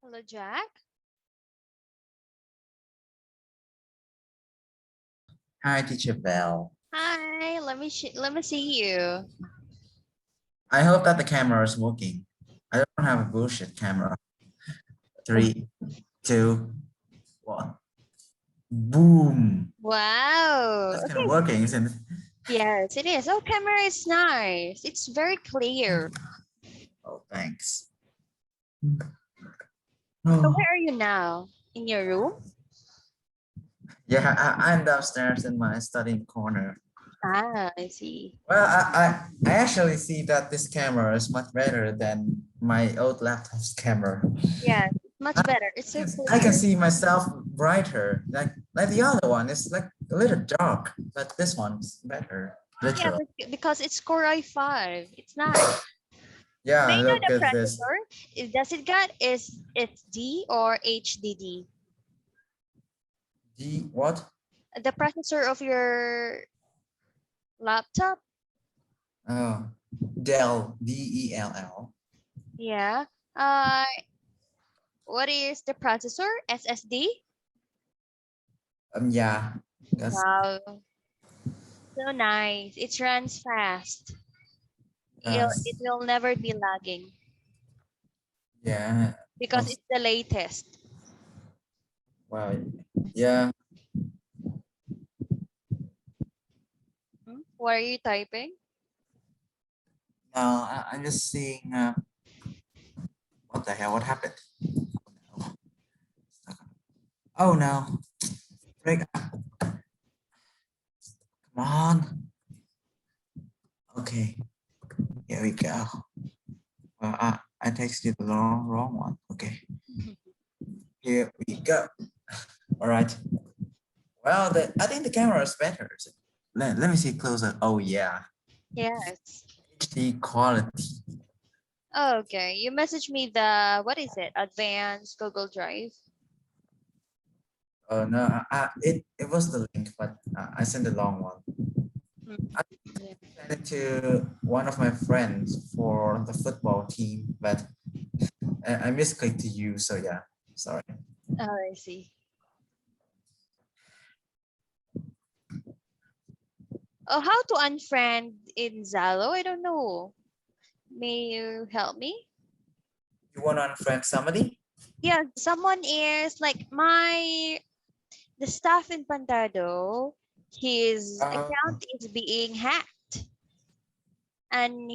Hello, Jack. Hi, Teacher Bell. Hi, let me see you. I hope that the camera is working. I don't have a bullshit camera. Three, two, one. Boom. Wow. That's kind of Okay. working, isn't it? Yes, it is. Oh, camera is nice. It's very clear. Oh, thanks. So Oh, where are you now? In your room? yeah, I'm downstairs in my studying corner. Ah, I see. Well, I actually see that this camera is much better than my old laptop's camera. Yes, it's much better. It's so I can clear. see myself brighter. Like the other one is like a little dark, but this one's better. Yeah, Literal. because it's Core i5. It's nice. May Yeah, I know look the at this. processor? Does it got is it's D or HDD? D what? The processor of your laptop? Oh, Dell, Dell. Yeah. Uh, what is the processor? SSD? Yeah, that's Wow. So nice. It runs fast. It that's will never be lagging yeah. because Also, it's the latest. well, yeah. Hmm? What are you typing? No, I'm just seeing. What the hell? What happened? Oh no! Break. Come on. Okay, here we go. Well, I texted the wrong one. Okay, here we go. All right. Well, I think the camera is better. Let me see closer. Oh yeah, Yes. HD quality. Okay. You messaged me the what is it? Advanced Google Drive. Oh no, it was the link, but I sent the long one. Hmm. I Yeah. sent it to one of my friends for the football team, but I misclicked to you, so yeah, sorry. Oh, I see. Oh, how to unfriend in Zalo? I don't know. May you help me? You want to unfriend somebody? Yeah, someone is like the staff in Pantado. His Oh, account is being hacked, and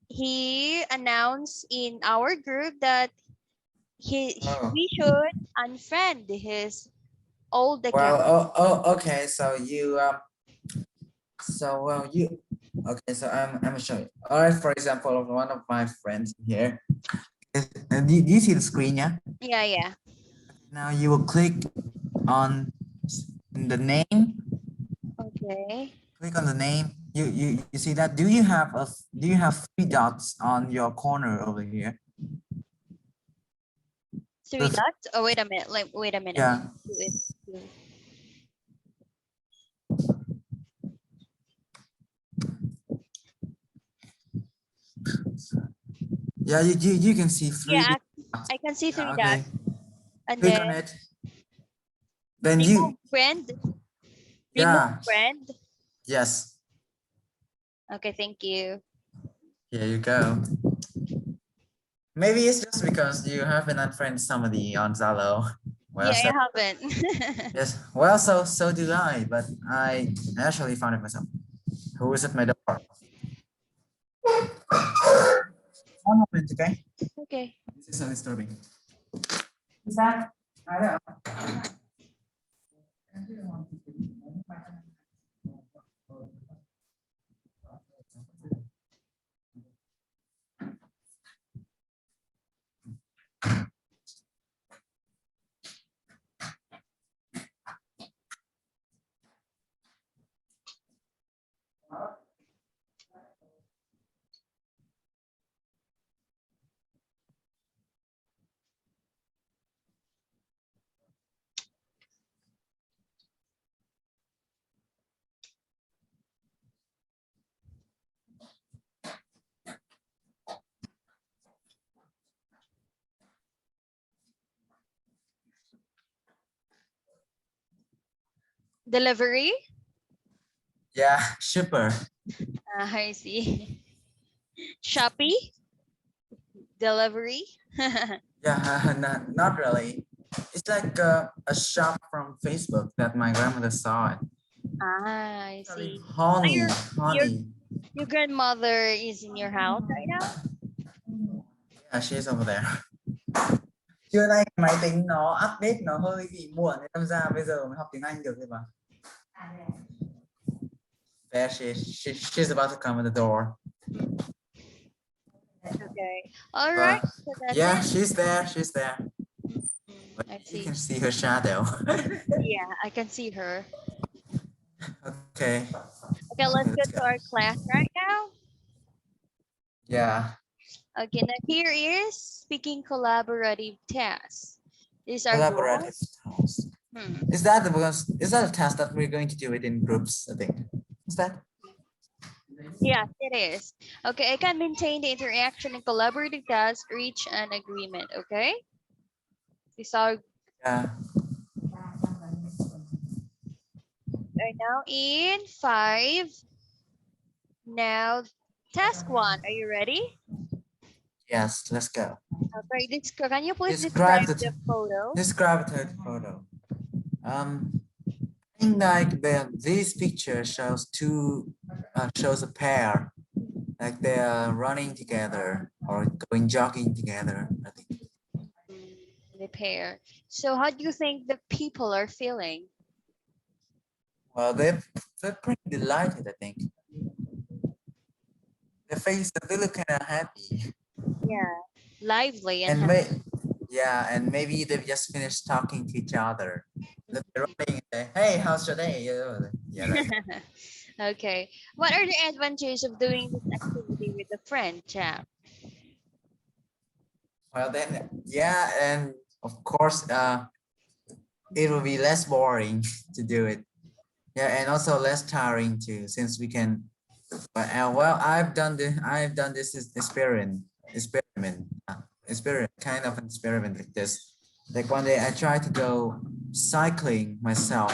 he announced in our group that oh. we should unfriend his old Well, account. okay. So you so well you okay. So I'm showing. All right. For example, one of my friends here. Do you see the screen? Yeah. Yeah, yeah. Now you will click on the name. Okay. Click on the name. You see that? Do you have three dots on your corner over here? Three The dots. Oh, wait a minute. Like, wait a minute. yeah. Do it. Do- Yeah, you can see three Yeah, dots. I can see three Yeah, dots, okay. and Click then on it. Then remove friend. Remove yeah, friend. yes. Okay, thank you. Here you go. Maybe it's just because you haven't unfriended somebody on Zalo. Well, Yeah, so I haven't. yes. Well, so do I, but I actually found it myself. Who is at my door? One moment, okay? Okay. This is so disturbing. Is that? I don't Delivery? Yeah, shipper. I see. Shopee? Delivery? Yeah, not really. It's like a shop from Facebook that my grandmother saw it. I Really see. Ah, honey, your honey. your grandmother is in your house right now? Yeah, she's over there. Trưa nay máy tính nó update nó hơi bị muộn nên đâm ra bây giờ mới học tiếng Anh được đấy mà. There she's about to come at the door. Okay. All right. But So that's yeah, it. she's there. She's there. But I you see. can see her shadow. Yeah, I can see her. Okay. Okay, let's go Let's to go. our class right now. Yeah. Okay, now here is speaking collaborative tasks. These are Collaborative goals. task. Is that a task that we're going to do it in groups? I think. Is that? Yes, it is. Okay, I can maintain the interaction and collaborative tasks, reach an agreement. Okay. These are Yeah. right now in 5. Now, task 1. Are you ready? Yes. Let's go. Okay, can you please Describe describe the the photo? describe the photo. I think like this picture shows shows a pair, like they are running together or going jogging together. I think. The pair. So how do you think the people are feeling? Well, they're pretty delighted. I think their face they look kind of happy, Yeah, lively and and happy. and maybe they've just finished talking to each other. They're running. Hey, how's your day? Yeah, like that. Okay. What are the advantages of doing this activity with a friend, Chap? Well, then, yeah, and of course, it will be less boring to do it. Yeah, and also less tiring too, since we can. But well, I've done this experiment, kind of an experiment like this. Like one day I tried to go cycling myself,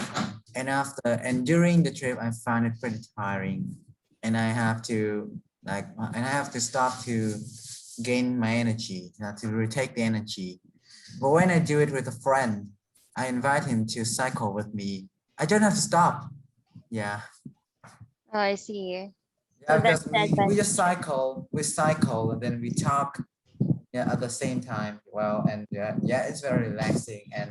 and during the trip I found it pretty tiring, and I have to stop to gain my energy, to retake the energy. But when I do it with a friend, I invite him to cycle with me. I don't have to stop. Yeah. Oh, I see. Yeah, So that's because the we advantage. just cycle, and then we talk, yeah, at the same time. Well, and yeah, it's very relaxing, and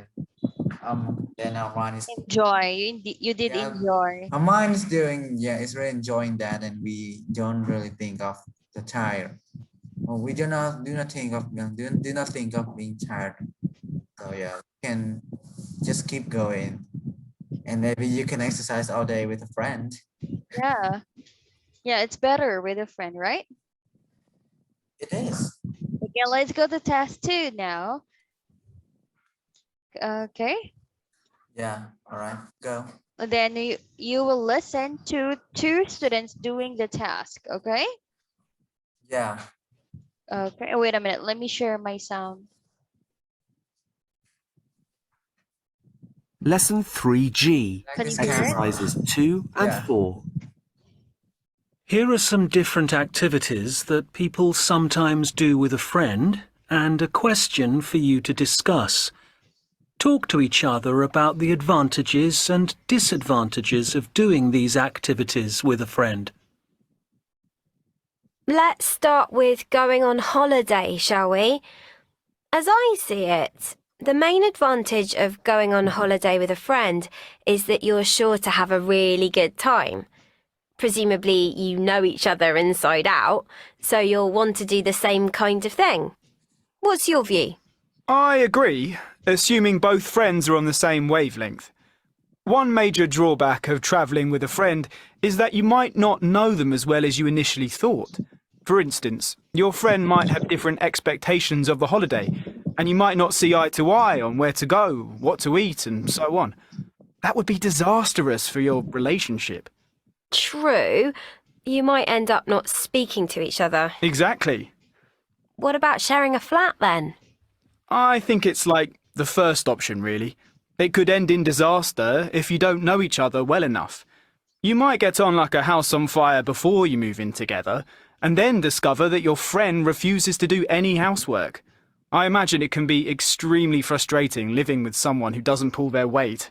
then our mind is, Enjoy. You did yeah, enjoy. our mind is doing, yeah, it's really enjoying that, and we don't really think of the tire. Well, we do not think of do not think of being tired. So yeah, we can just keep going, and maybe you can exercise all day with a friend. Yeah. Yeah, it's better with a friend, right? It is. Okay, let's go to task 2 now. Okay. Yeah. All right. Go. Then you will listen to 2 students doing the task, okay? Yeah. Okay, wait a minute. Let me share my sound. Lesson 3G, Like Can this you hear it? camera. exercises 2 and Yeah. 4. Here are some different activities that people sometimes do with a friend and a question for you to discuss. Talk to each other about the advantages and disadvantages of doing these activities with a friend. Let's start with going on holiday, shall we? As I see it, the main advantage of going on holiday with a friend is that you're sure to have a really good time. Presumably, you know each other inside out, so you'll want to do the same kind of thing. What's your view? I agree, assuming both friends are on the same wavelength. One major drawback of travelling with a friend is that you might not know them as well as you initially thought. For instance, your friend might have different expectations of the holiday, and you might not see eye to eye on where to go, what to eat, and so on. That would be disastrous for your relationship. True, you might end up not speaking to each other. Exactly. What about sharing a flat then? I think it's like the first option, really. It could end in disaster if you don't know each other well enough. You might get on like a house on fire before you move in together, and then discover that your friend refuses to do any housework. I imagine it can be extremely frustrating living with someone who doesn't pull their weight.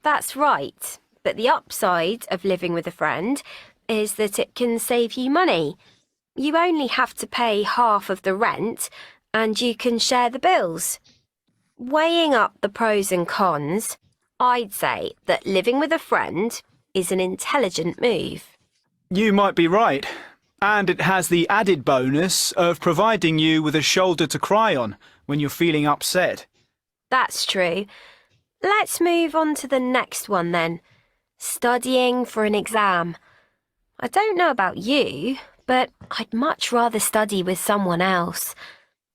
That's right. But the upside of living with a friend is that it can save you money. You only have to pay half of the rent and you can share the bills. Weighing up the pros and cons, I'd say that living with a friend is an intelligent move. You might be right. And it has the added bonus of providing you with a shoulder to cry on when you're feeling upset. That's true. Let's move on to the next one then. Studying for an exam. I don't know about you, but I'd much rather study with someone else.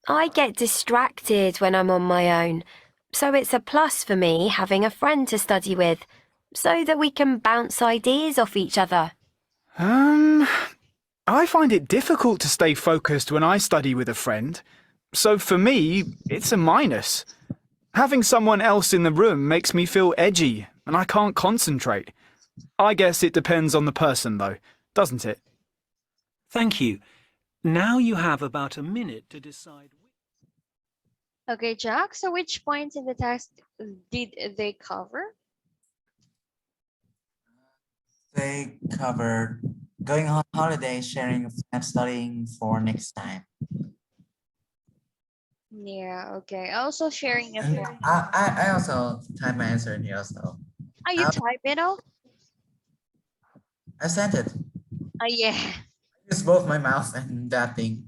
I get distracted when I'm on my own, so it's a plus for me having a friend to study with, so that we can bounce ideas off each other. I find it difficult to stay focused when I study with a friend. So for me, it's a minus. Having someone else in the room makes me feel edgy, and I can't concentrate. I guess it depends on the person, though, doesn't it? Thank you. Now you have about a minute to decide. Okay, Jack. So which points in the text did they cover? They covered going on holiday, sharing a flat, studying for next time. Yeah, okay. Also sharing a And flat. I also typed my answer in here also. Oh, you I'll- type it all? I sent it. Oh, yeah. Use both my mouse and that thing.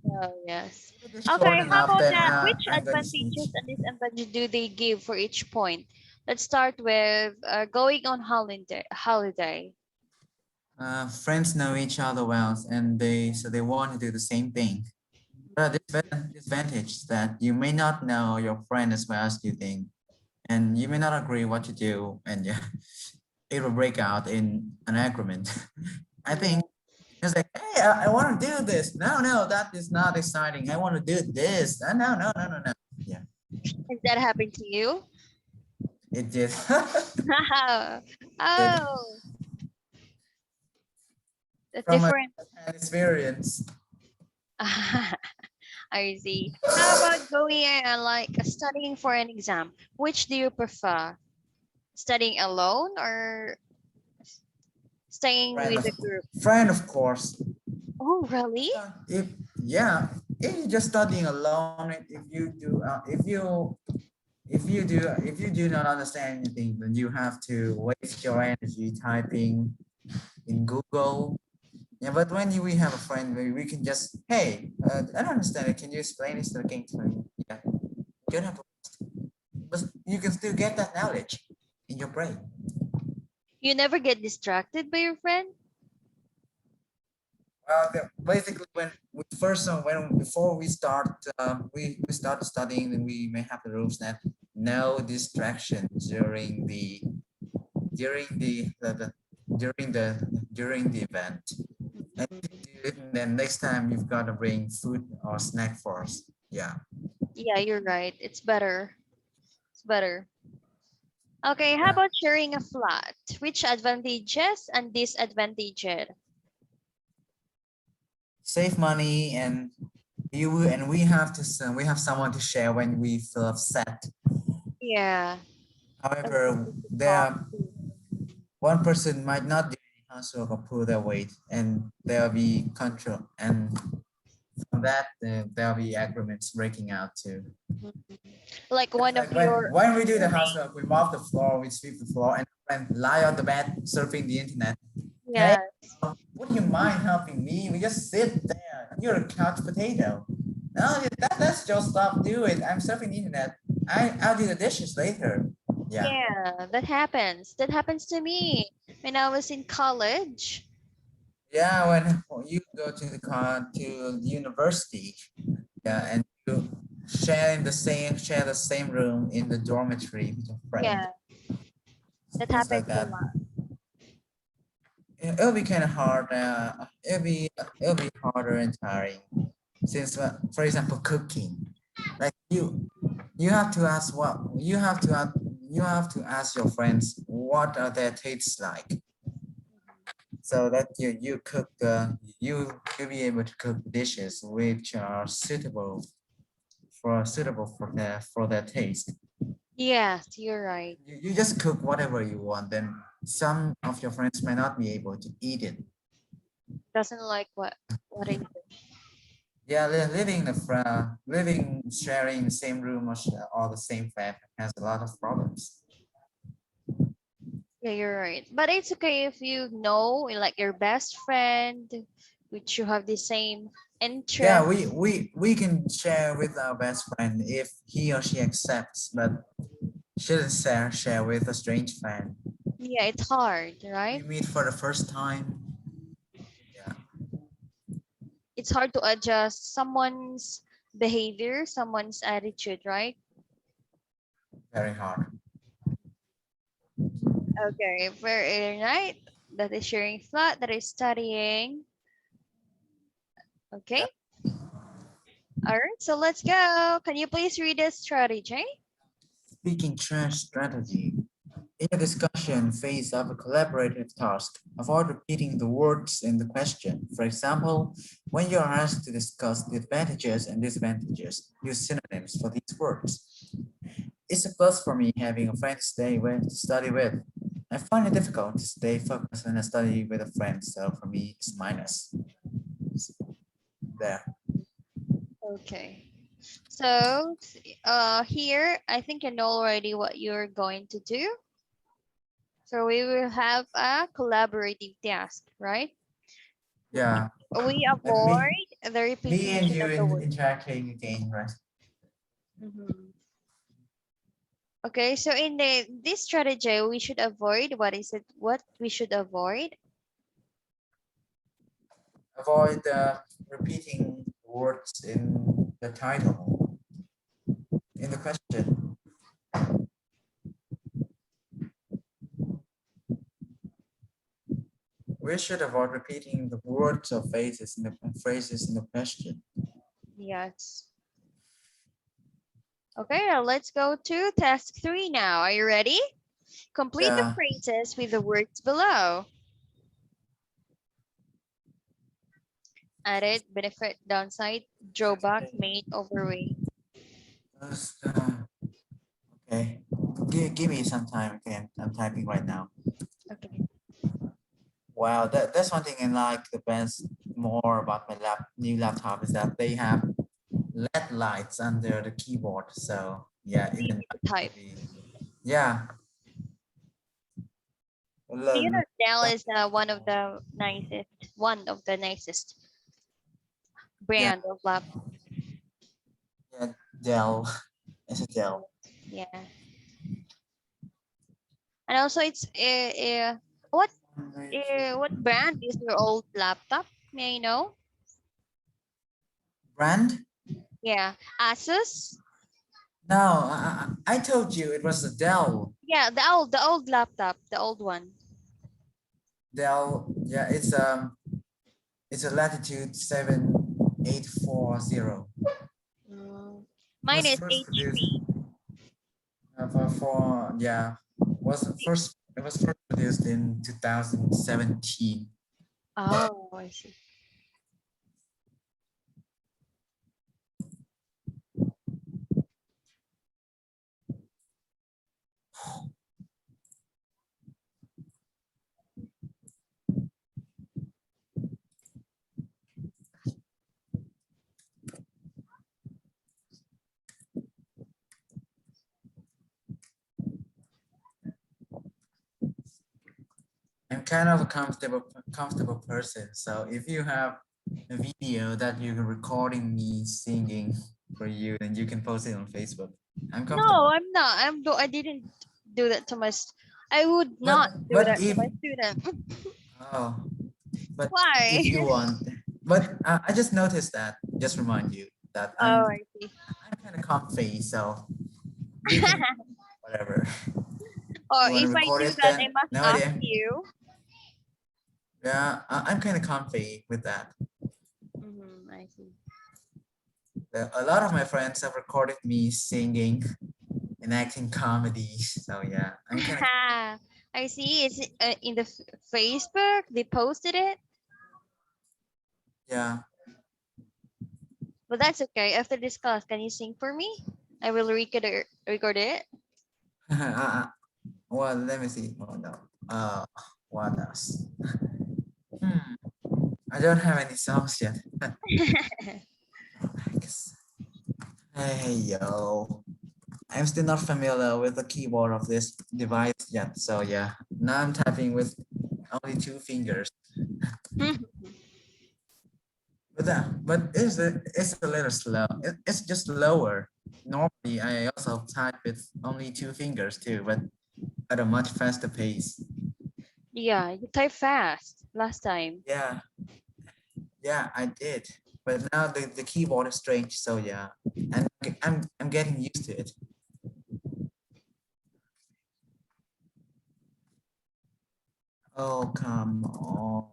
Oh, yes. If it is Okay, short how enough, about then that? Which I'm going to switch. advantages and disadvantages do they give for each point? Let's start with going on holiday. Friends know each other well, and they want to do the same thing. But disadvantage is that you may not know your friend as well as you think, and you may not agree what to do, and yeah, it will break out in an agreement. I think it's like, hey, I want to do this. No, that is not exciting. I want to do this. No. Yeah, Has that happened to you? it did. Oh, a From my different. experience. I see. How about going like studying for an exam? Which do you prefer? Studying alone or staying with a group? Friend, of course. Oh, really? If you're just studying alone, if you do not understand anything, then you have to waste your energy typing in Google. Yeah, but when we have a friend, we can just, hey, I don't understand it. Can you explain this again to me? Yeah, you don't have to, but you can still get that knowledge in your brain. You never get distracted by your friend? Basically, before we start, we start studying, then we may have the rules that no distractions during the event. And then next time you've got to bring food or snack for us. Yeah. Yeah, you're right. It's better. It's better. Okay, how Yeah. about sharing a flat? Which advantages and disadvantages? Save money, and we have someone to share when we feel upset. Yeah. However, one person might not do any housework or pull their weight, and there'll be control, and from that there'll be agreements breaking out too. Like one Like of your when we do the housework, we mop the floor, we sweep the floor, and then lie on the bed surfing the internet. yeah. Would you mind helping me? We just sit there. You're a couch potato. No, that's your stuff. Do it. I'm surfing the internet. I'll do the dishes later. Yeah. Yeah, that happens. That happens to me when I was in college. Yeah, when you go to the university, yeah, and you share the same room in the dormitory with your friend. Yeah, that Things happens like a that. lot. It'll be kind of hard. It'll be harder and tiring. Since, for example, cooking, like you have to ask you have to ask your friends what are their tastes like, so that you cook you'll be able to cook dishes which are suitable for their taste. Yes, you're right. You just cook whatever you want, then some of your friends may not be able to eat it. Doesn't like what I do. Yeah, living sharing the same room or the same flat has a lot of problems. Yeah, you're right. But it's okay if you know like your best friend, which you have the same Yeah, interest. we can share with our best friend if he or she accepts, but shouldn't share with a strange friend. Yeah, it's hard, We right? meet for the first time. Yeah, It's hard to adjust someone's behavior, someone's attitude, right? very hard. Okay, very right. That is sharing flat, that is studying. Okay. Yeah. All right, so let's go. Can you please read the strategy? Speaking trash strategy. In a discussion, face up a collaborative task. Avoid repeating the words in the question. For example, when you are asked to discuss the advantages and disadvantages, use synonyms for these words. It's a plus for me having a friend to study with. I find it difficult to stay focused when I study with a friend, so for me, it's minus. There. Okay. So here, I think you know already what you're going to do. So we will have a collaborative task, right? Yeah. We Like avoid the me and repetition you of the word. interacting again, right? Mhm. Okay, so in this strategy, we should avoid, what is it? What we should avoid? Avoid repeating words in the title, in the question. We should avoid repeating the words or phrases in the question. Yes. Okay, now let's go to task 3 now. Are you ready? Complete the Yeah. phrases with the words below. Added, benefit, downside, drawback, main, overweight. Just, okay. Give me some time again. I'm typing right now. Okay. Wow, that's one thing I like the best more about my new laptop is that they have LED lights under the keyboard. So yeah, in the Easy to night, type. yeah. Do you know Learn- Dell is one of the nicest Yeah, brand of laptop. yeah, Dell. It's a Dell. Yeah. And also it's what what brand is your old laptop? May I know? Brand? Yeah, Asus. No, I told you it was a Dell. Yeah, the old laptop, the old one. Dell, yeah, it's a Latitude 7840. Mm. It Mine was is first produced HP. it was first produced in 2017. Oh, I see. I'm kind of a comfortable person. So if you have a video that you're recording me singing for you, then you can post it on Facebook. I'm No, comfortable. I'm not. I didn't do that to my. I would But not do but that to if my student. oh but Why? if you want, but I just noticed that. Just remind you that Oh, I see. I'm kind of comfy, so you can whatever. Or You want to if I record do it, that, I then must no ask idea. you. Yeah, I'm kind of comfy with that. I see. A lot of my friends have recorded me singing. enacting comedies. So yeah, I'm kind of I see. It's in the Facebook. They posted it, yeah. but that's okay. After this class, can you sing for me? I will record it. Well, let me see. Oh no. What else? Hmm. I don't have any songs yet. Hey yo. I'm still not familiar with the keyboard of this device yet. So yeah. Now I'm typing with only 2 fingers. But it's a little slow. It's just slower. Normally I also type with only 2 fingers too, but at a much faster pace. Yeah, you type fast last time. Yeah, yeah, I did. But now the keyboard is strange, so yeah. And I'm getting used to it. Oh come on.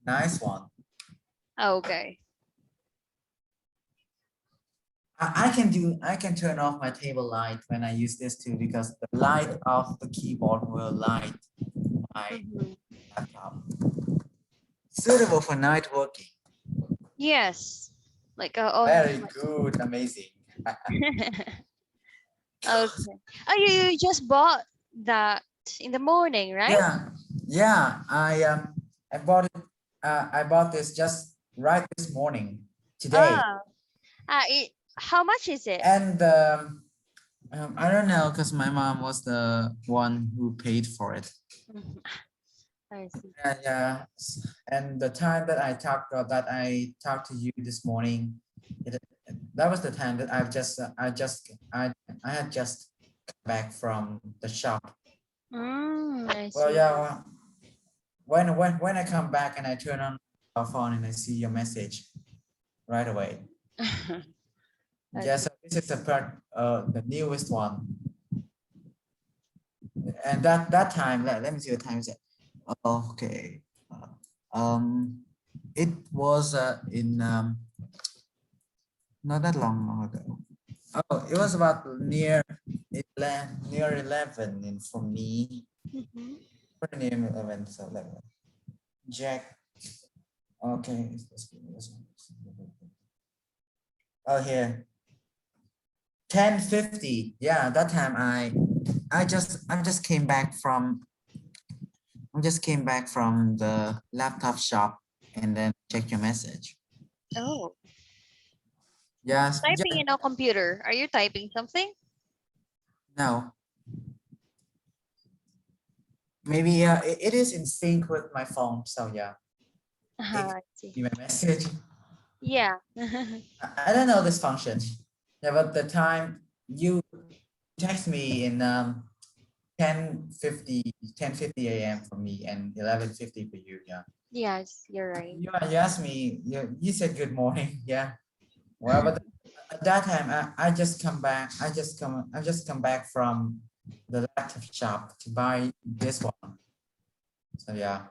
Nice one. Okay. I can turn off my table light when I use this too because the light of the keyboard will light my Mhm. laptop. Suitable for night working. Yes. Like on. Very good, amazing. Okay. Oh, you just bought that in the morning, right? Yeah, yeah. I bought it. I bought this just right this morning, today, Ah. How much is it? and I don't know because my mom was the one who paid for it. Mhm. I see. And and the time that I talked to you this morning, it, that was the time that I had just come back from the shop. I Well, see. yeah. When I come back and I turn on my phone and I see your message right away. I Yeah, see. so this is the newest one. And that time, let me see what time is it. Okay. It was in not that long ago. Oh, it was about near 11 in for me. Mhm. Pretty near 11, so 11. Jack. Okay. Oh, here. 10:50. Yeah, that time I just came back from the laptop shop and then check your message. Oh, Yes, typing in a computer. Are you typing something? no. Maybe it is in sync with my phone. So yeah, it I see. my message. Yeah. I don't know this function. Yeah, but the time you text me in 10:50 a.m. for me and 11:50 for you. Yeah. Yes, you're right. You asked me, you said good morning. Yeah. Well, but at that time, I just come back from the laptop shop to buy this one. So yeah.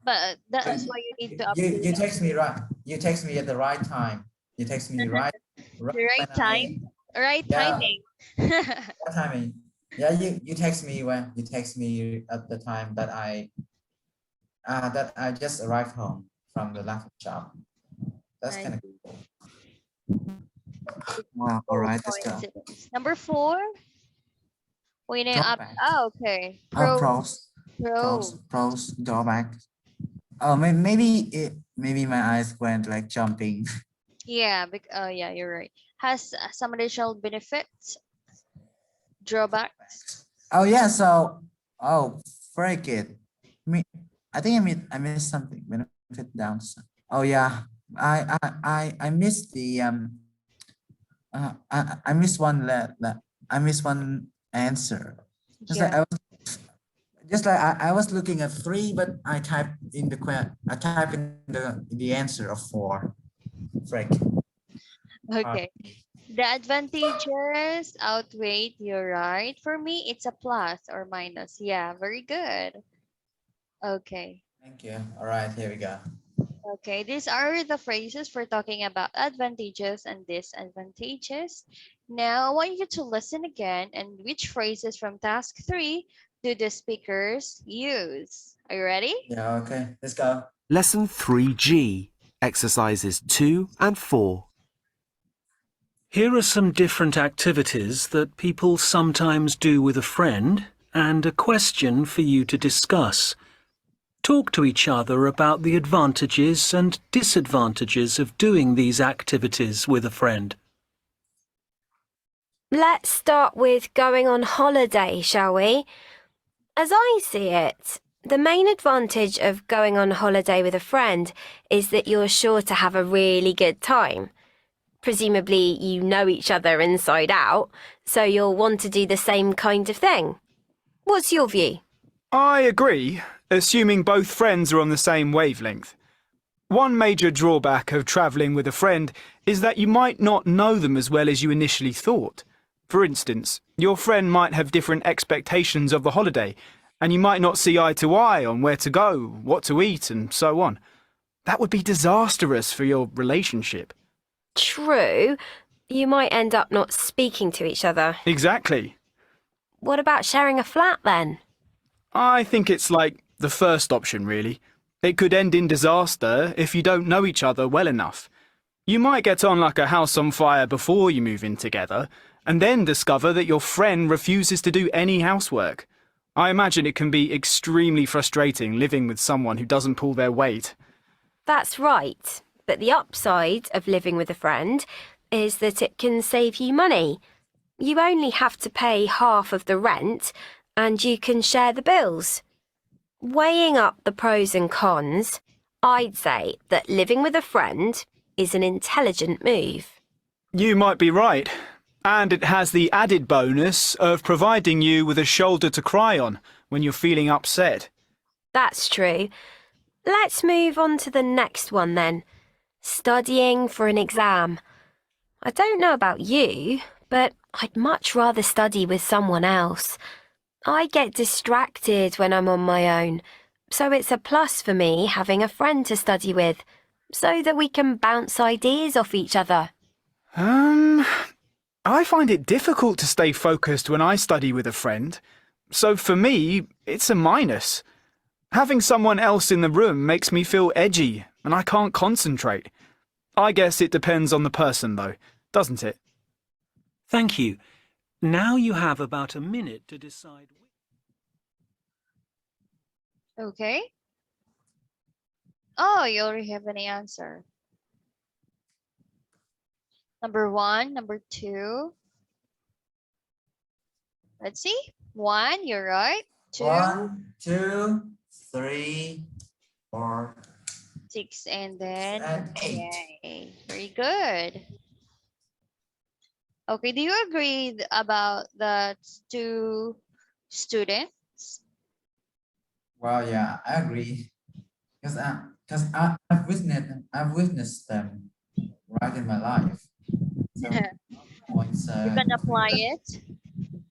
But that So is why you need to you update text me right. You text me at the right time. You text me right the right when I time, right yeah timing. that timing. Yeah, you text me when you text me at the time that I just arrived home from the laptop shop. That's I kind of see. cool. Wow. All Cool right, let's go. coincidence. Number 4, winning up. Drawback. Oh, okay. Oh, Pro, pro. pros, drawback. Oh, maybe my eyes went like jumping. Yeah, yeah, you're right. Has some additional benefits, drawbacks. Oh yeah, so freak it. Me, I think I missed something. Benefit down. Oh yeah, I missed the I missed one I missed one answer. Just like Yeah. I was looking at 3, but I typed in the answer of 4. Frick. Okay. The advantages outweigh your right. For me, it's a plus or minus. Yeah, very good. Okay. Thank you. All right, here we go. Okay, these are the phrases for talking about advantages and disadvantages. Now, I want you to listen again and which phrases from task 3 do the speakers use? Are you ready? Yeah, okay, let's go. Lesson 3G, exercises 2 and 4. Here are some different activities that people sometimes do with a friend and a question for you to discuss. Talk to each other about the advantages and disadvantages of doing these activities with a friend. Let's start with going on holiday, shall we? As I see it, the main advantage of going on holiday with a friend is that you're sure to have a really good time. Presumably, you know each other inside out, so you'll want to do the same kind of thing. What's your view? I agree, assuming both friends are on the same wavelength. One major drawback of travelling with a friend is that you might not know them as well as you initially thought. For instance, your friend might have different expectations of the holiday, and you might not see eye to eye on where to go, what to eat, and so on. That would be disastrous for your relationship. True, you might end up not speaking to each other. Exactly. What about sharing a flat then? I think it's like the first option, really. It could end in disaster if you don't know each other well enough. You might get on like a house on fire before you move in together, and then discover that your friend refuses to do any housework. I imagine it can be extremely frustrating living with someone who doesn't pull their weight. That's right, but the upside of living with a friend is that it can save you money. You only have to pay half of the rent, and you can share the bills. Weighing up the pros and cons, I'd say that living with a friend is an intelligent move. You might be right. And it has the added bonus of providing you with a shoulder to cry on when you're feeling upset. That's true. Let's move on to the next one then. Studying for an exam. I don't know about you, but I'd much rather study with someone else. I get distracted when I'm on my own, so it's a plus for me having a friend to study with, so that we can bounce ideas off each other. I find it difficult to stay focused when I study with a friend. So for me, it's a minus. Having someone else in the room makes me feel edgy, and I can't concentrate. I guess it depends on the person, though, doesn't it? Thank you. Now you have about a minute to decide. Okay. Oh, you already have an answer. Number 1, number 2. Let's see. 1, you're right. 2, 1, 2, 3, 4, 6, and then and 8. yay. Very good. Okay, do you agree about the 2 students? Well, yeah, I agree. Because I've witnessed them right in my life. So points. You can apply it.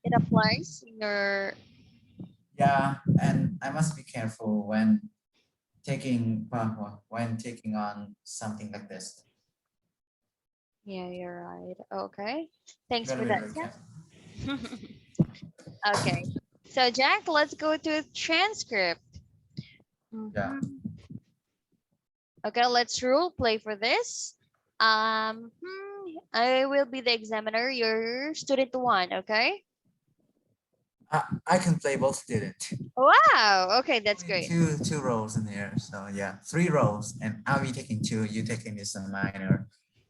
It applies in your. Yeah, and I must be careful when taking on something like this. Yeah, you're right. Okay. Thanks Gotta for be that, very Jack. careful. Okay. So, Jack, let's go to transcript. Yeah. Mhm. Okay, let's role play for this. I will be the examiner. You're student 1, okay? I can play both student. Wow. Okay, that's Only great. two roles in here. So yeah, 3 roles, and I'll be taking 2. You taking this minor.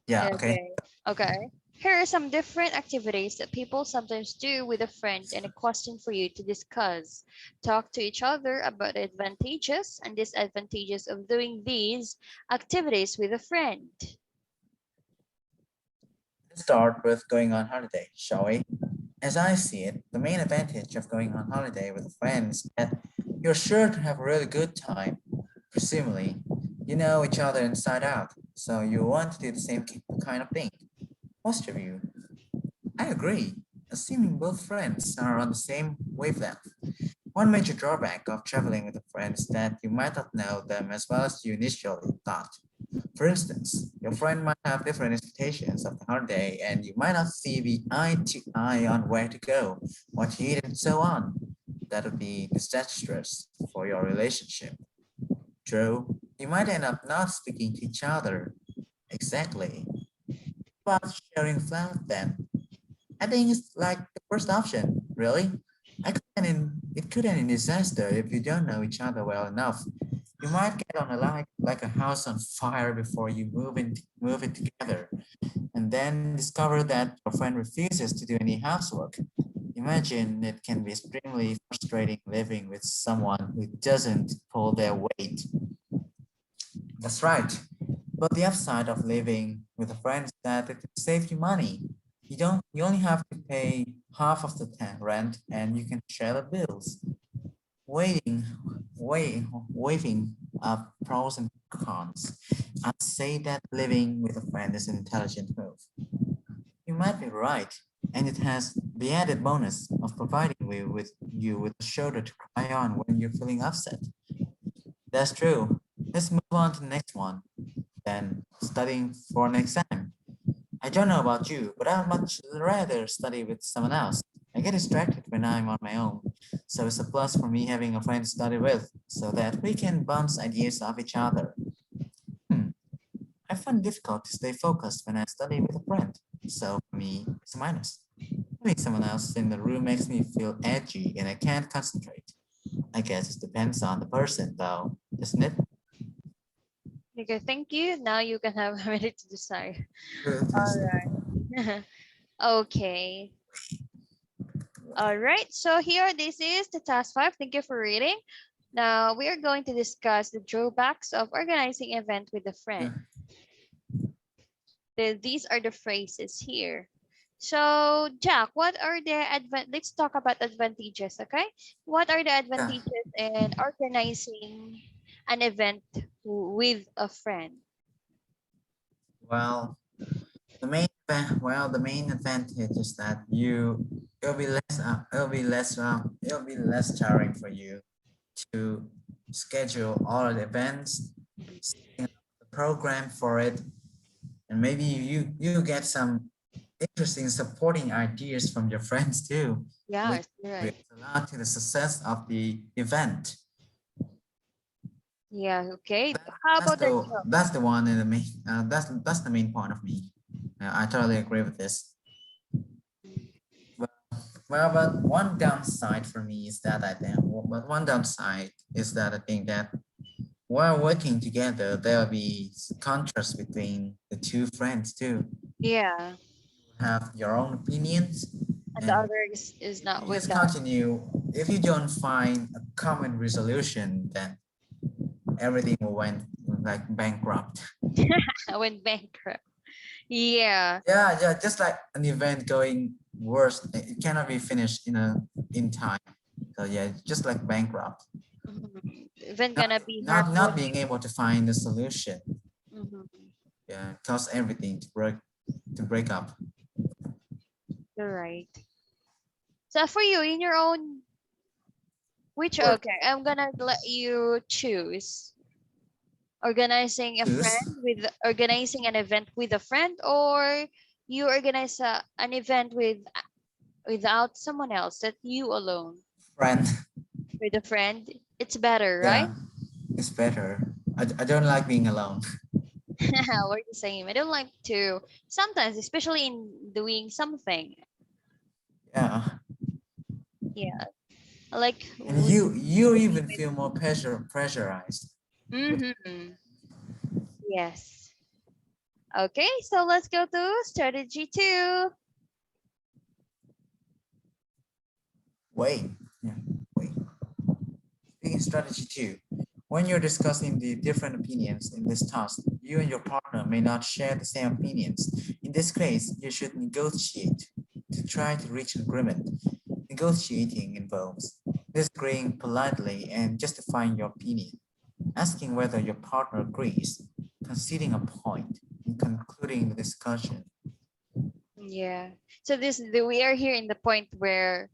Yeah. Okay. Okay. Okay. Here are some different activities that people sometimes do with a friend and a question for you to discuss. Talk to each other about the advantages and disadvantages of doing these activities with a friend. Let's start with going on holiday, shall we? As I see it, the main advantage of going on holiday with a friend is that you're sure to have a really good time. Presumably, you know each other inside out, so you want to do the same kind of thing. What's your view? I agree. Assuming both friends are on the same wavelength, One major drawback of traveling with a friend is that you might not know them as well as you initially thought. For instance, your friend might have different expectations of the holiday and you might not see eye to eye on where to go, what to eat, and so on. That would be disastrous for your relationship. True, you might end up not speaking to each other. Exactly. About sharing flat then. I think it's like the first option, really. It could end in disaster if you don't know each other well enough. You might get on a like a house on fire before you move it together, and then discover that your friend refuses to do any housework. Imagine it can be extremely frustrating living with someone who doesn't pull their weight. That's right. But the upside of living with a friend is that it can save you money. You only have to pay half of the rent and you can share the bills. Waiting, waving up pros and cons. I'd say that living with a friend is an intelligent move. You might be right, and it has the added bonus of providing you with a shoulder to cry on when you're feeling upset. That's true. Let's move on to the next one. Then studying for an exam. I don't know about you, but I'd much rather study with someone else. I get distracted when I'm on my own, so it's a plus for me having a friend to study with, so that we can bounce ideas off each other. Hmm. I find it difficult to stay focused when I study with a friend, so for me, it's a minus. Having someone else in the room makes me feel edgy and I can't concentrate. I guess it depends on the person, though, doesn't it? Okay, thank you. Now you can have a minute to decide. Good. All right. Okay. All right. So here, this is the task 5. Thank you for reading. Now we are going to discuss the drawbacks of organizing event with a Yeah. friend. These are the phrases here. So Jack, what are the let's talk about advantages, okay? What are the Yeah. advantages in organizing an event with a friend? Well, the main advantage is that it'll be less tiring for you to schedule all the events, setting up the program for it, and maybe you get some interesting supporting ideas from your friends too, which Yes, will right. add a lot to the success of the event. Yeah, okay. How about the job? That's the one in the main that's the main point of me. I totally agree with this. But one downside for me is that I think that while working together, there will be contrast between the two friends too. Yeah, Have your own opinions, and the and other is not you with just that. continue. If you don't find a common resolution, then everything will went like bankrupt. I went bankrupt. Yeah. Yeah, just like an event going worse, it cannot be finished in time. So yeah, just like bankrupt. Even not gonna be not halfway. being able to find a solution, Mhm. yeah, cause everything to break up. You're right. So for you, in your own, which Or okay, I'm gonna let you choose organizing a choose friend with organizing an event with a friend, or you organize an event without someone else, that you alone friend. with a friend. It's better, right? Yeah, it's better. I don't like being alone. We're the same. I don't like to sometimes, especially in doing something. Yeah, Yeah, I like and you even feel more pressurized with mm-hmm. Yes. Okay, so let's go to strategy 2. wait. Yeah, wait. Speaking strategy two. When you're discussing the different opinions in this task, you and your partner may not share the same opinions. In this case, you should negotiate to try to reach an agreement. Negotiating involves disagreeing politely and justifying your opinion, asking whether your partner agrees, conceding a point, and concluding the discussion. Yeah. So we are here in the point where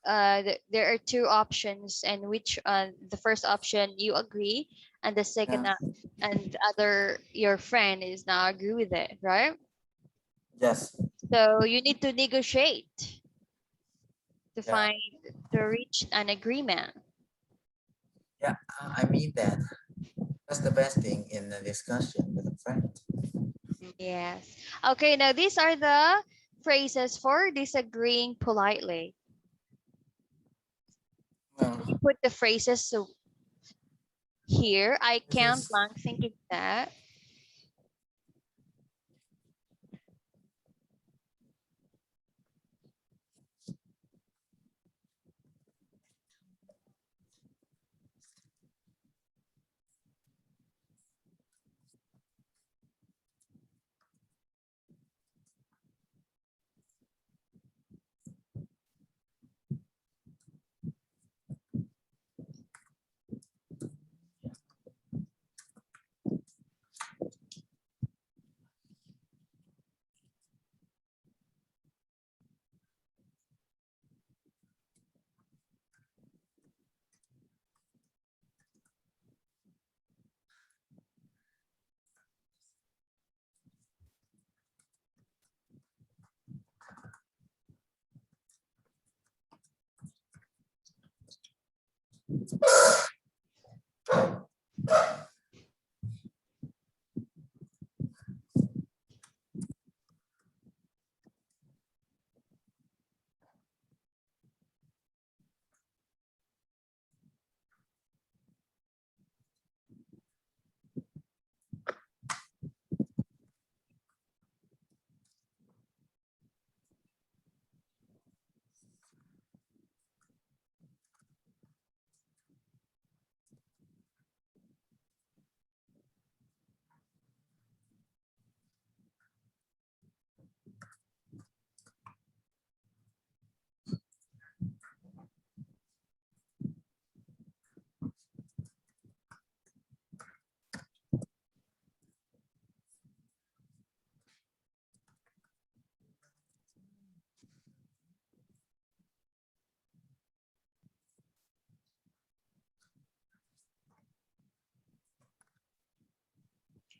there are two options, and which the first option you agree, and the second Yeah. and the other your friend is not agree with it, right? Yes. So you need to negotiate to Yeah. find to reach an agreement. Yeah. I mean that. That's the best thing in a discussion with a friend. Yes. Okay, now these are the phrases for disagreeing politely. Well, Can you put the phrases so here? I this can't is blank thinking that.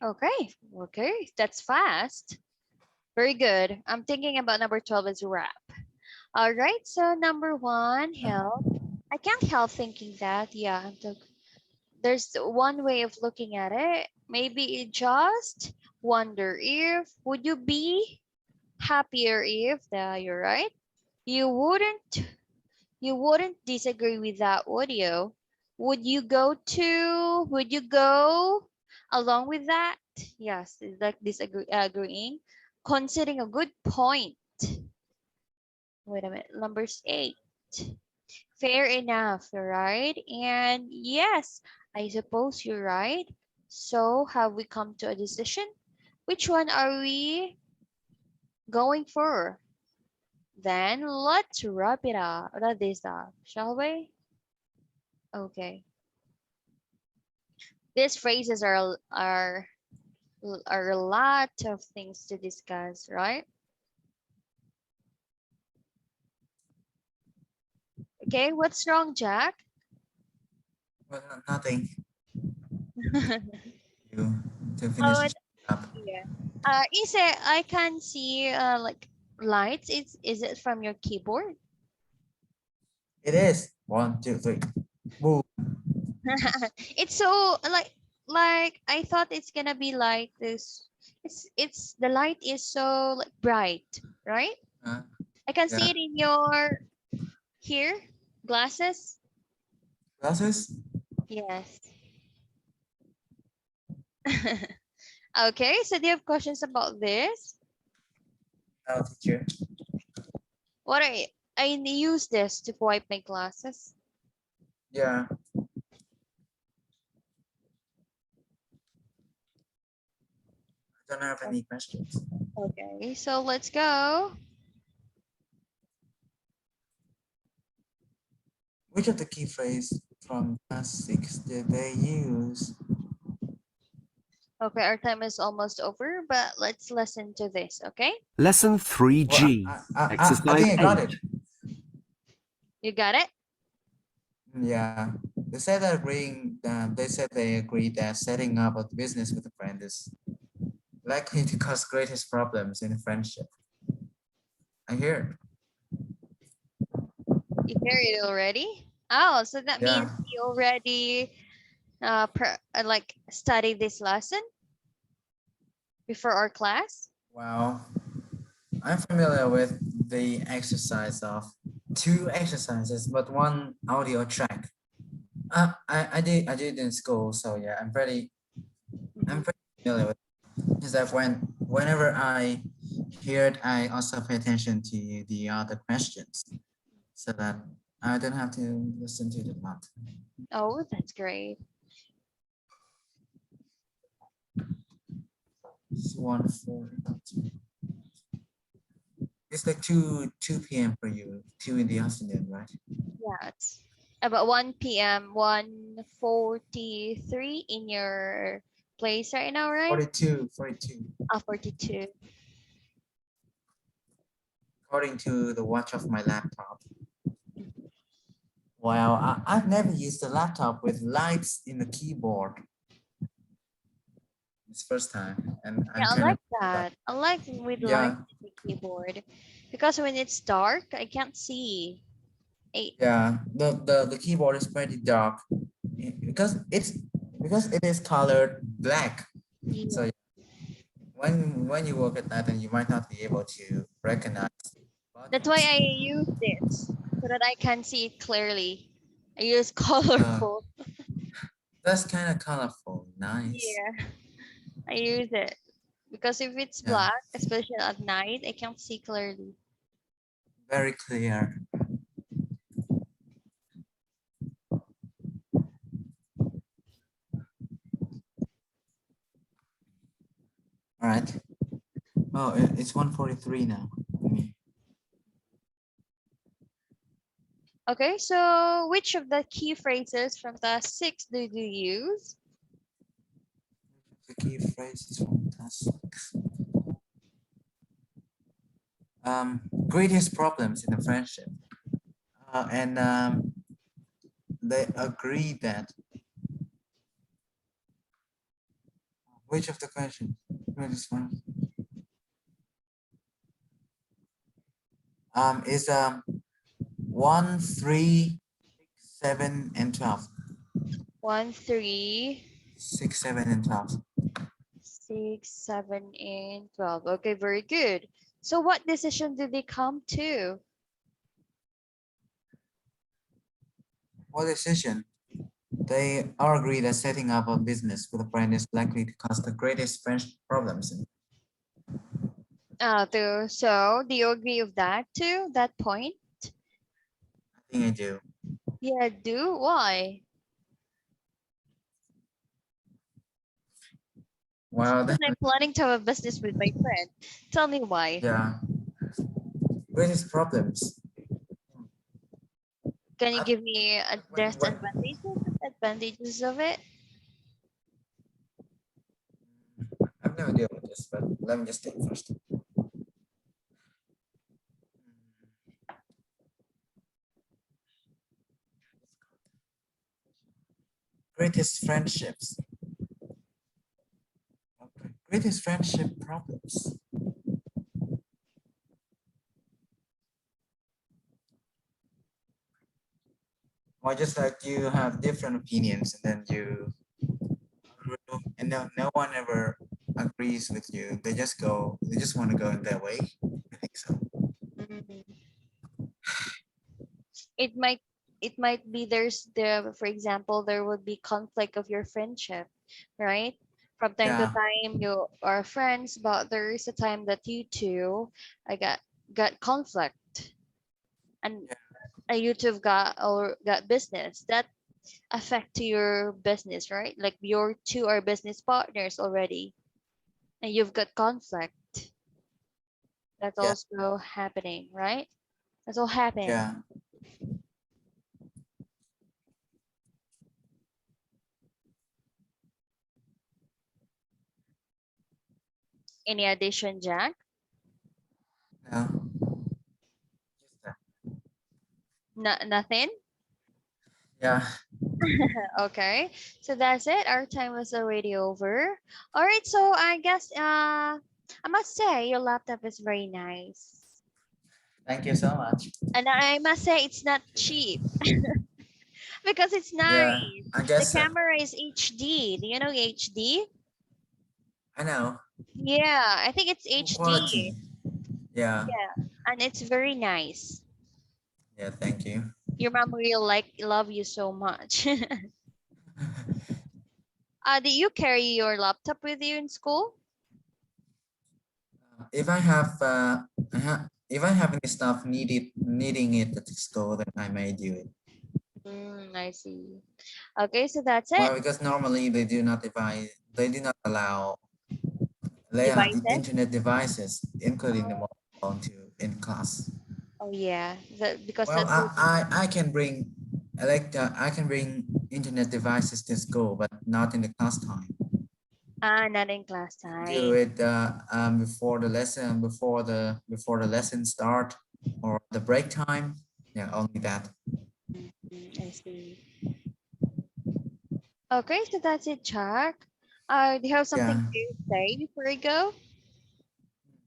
Okay, okay, that's fast. Very good. I'm thinking about number 12 as a wrap. All right, so number one, help. I can't help thinking that, yeah, there's one way of looking at it. Maybe it just wonder if, would you be happier if, you're right, you wouldn't you wouldn't disagree with that, would you? Would you go along with that? Yes, it's like agreeing, considering a good point. Wait a minute, numbers 8. Fair enough, right? And yes, I suppose you're right. So have we come to a decision? Which one are we going for? Then let's wrap this up, shall we? Okay. These phrases are a lot of things to discuss, right? Okay, what's wrong, Jack? well, nothing. You to Oh, finish it up. yeah. Ise, I can see like lights. Is it from your keyboard? It is 1, 2, 3. Boom. It's so like I thought it's gonna be like this. It's the light is so like bright, right? Uh, I can yeah. see it in your here glasses. Glasses. Yes. Okay, so do you have questions about this? Now, teacher. What I use this to wipe my glasses. Yeah. I don't have any questions. Okay, so let's go. Which of the key phrase from class 6 did they use? Okay, our time is almost over, but let's listen to this, okay? Lesson Well, 3G. I Exercise think I got 8. it. You got it? Yeah, they said agreeing. They said they agree that setting up a business with a friend is likely to cause greatest problems in a friendship. I hear. You hear it already? Oh, so that means Yeah. you already like studied this lesson before our class? Well, I'm familiar with the exercise of two exercises, but one audio track. I did in school, so yeah, I'm pretty familiar with it. Is that whenever I hear it, I also pay attention to the other questions so that I don't have to listen to it a lot. Oh, that's great. It's 1:40. It's like 2 p.m. for you, 2 in the afternoon, right? Yeah, it's about 1 p.m., 1:43 in your place right now, right? 42. 42. According to the watch of my laptop. Well, I've never used a laptop with lights in the keyboard. It's first time, and Yeah, I'm I kind of like that. I like with light yeah, in the keyboard because when it's dark, I can't see. Eight. yeah. The keyboard is pretty dark because it is colored black. Yeah. So when you work at night, then you might not be able to recognize That's why buttons. I use this so that I can see it clearly. I use Uh, colorful. that's kind of colorful. Nice. Yeah, I use it because if it's Yeah, black, especially at night, I can't see clearly. very clear. All right. Oh, it's 1:43 now for me. Okay, so which of the key phrases from task 6 did you use? The key phrase is from task 6. Greatest problems in a friendship. And they agree that which of the questions? Greatest one is 1, 3, 7, and 12. 1, 3, 6, 7, and 12. 6, 7, and 12. Okay, very good. So what decision did they come to? What decision? They all agree that setting up a business with a friend is likely to cause the greatest friendship problems. So do you agree with that too? That point? I think I do. Yeah, I do. Why? Well, Because then, I'm planning to have a business with my friend. Tell me why. yeah, greatest problems. Can you I, give me a when, disadvantages of it? I've never dealt with this, but let me just think first. Greatest friendships. Okay. Greatest friendship problems. Or just like you have different opinions and then you and no one ever agrees with you. They just want to go in their way. I think so. Mm, It might it might be there's the for example there would be conflict of your friendship, right? From time to Yeah, time you are friends, but there is a time that you two I got conflict and yeah, you two got business that affect to your business, right? Like your two are business partners already and you've got conflict. That's yeah, also happening, right? That's all happen. yeah. Any addition, Jack? No. Just that. Nothing. Yeah. Okay, so that's it. Our time was already over. All right, so I guess I must say your laptop is very nice, Thank you so much. and I must say it's not cheap because it's Yeah, nice. I The guess camera is HD. Do you know HD? I know. Yeah, I think it's Good HD. quality. Yeah. Yeah, and it's very nice. Yeah, thank you. Your mom will love you so much. Do you carry your laptop with you in school? If I have if I have any stuff needing it at school, then I may do it. I see. Okay, so that's it. Well, because normally they do not allow Devices. internet devices, including the mobile phone, to in class. Oh yeah, because Well, that will be I can bring I can bring internet devices to school, but not in the class time. not in class Do time. it before the lesson, before the lesson start, or the break time. Yeah, only that. I see. Okay, so that's it, Chuck. Do you have something Yeah. to say before I go?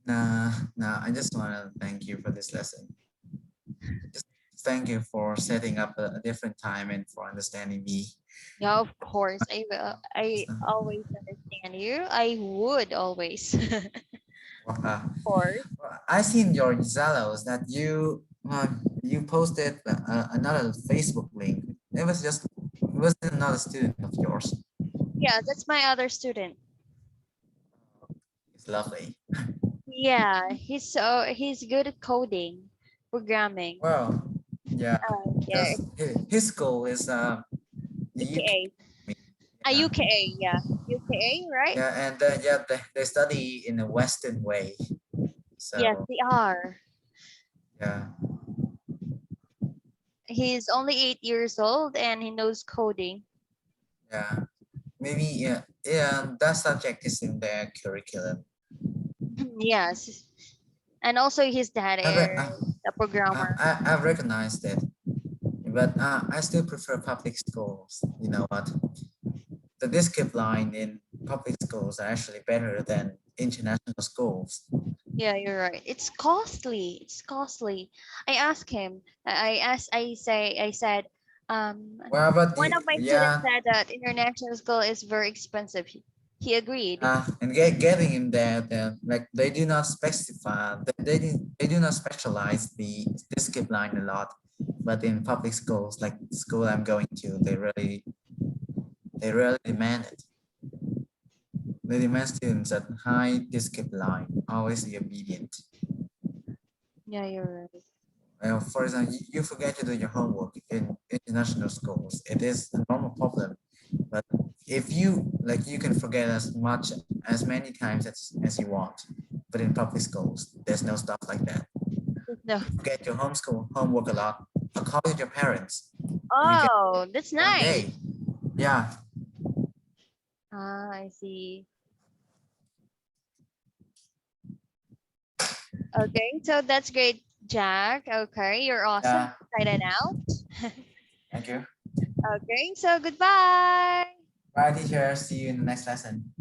Nah. I just want to thank you for this lesson. Just thank you for setting up a different time and for understanding me. Yeah, of course. I will. I So, always understand you. I would always. well, Of course. I seen your Zellos that you posted another Facebook link. It was another student of yours. Yeah, that's my other student. It's lovely. Yeah, he's good at coding, programming. Well, yeah, Yeah, because his school is the UK. UKA. Yeah, UKA, yeah. UKA, right? yeah, and yeah, they study in a Western way. Yes, So they are. yeah, He's only 8 years old and he knows coding. yeah, maybe yeah. That subject is in their curriculum. Yes. And also his dad I re- is a programmer. I recognized it, but I still prefer public schools. You know what? The discipline in public schools are actually better than international schools. Yeah, you're right. It's costly. It's costly. I asked him. I said, Well, but one of my students yeah, said that international school is very expensive. He agreed. and getting in there, like they do not specify, they do not specialize the discipline a lot. But in public schools, like the school I'm going to, they really demand it. They demand students at high discipline, always be obedient. Yeah, you're right. Well, for example, you forget to do your homework in international schools. It is a normal problem. But if you can forget as many times as you want. But in public schools, there's no stuff like that. No. You forget your homework a lot. Call it your parents. And you get Oh, that's one nice. day. Yeah. I see. Okay, so that's great, Jack. Okay, you're awesome. Yeah. Inside and out. Thank you. Okay, so goodbye. Bye, teacher. See you in the next lesson.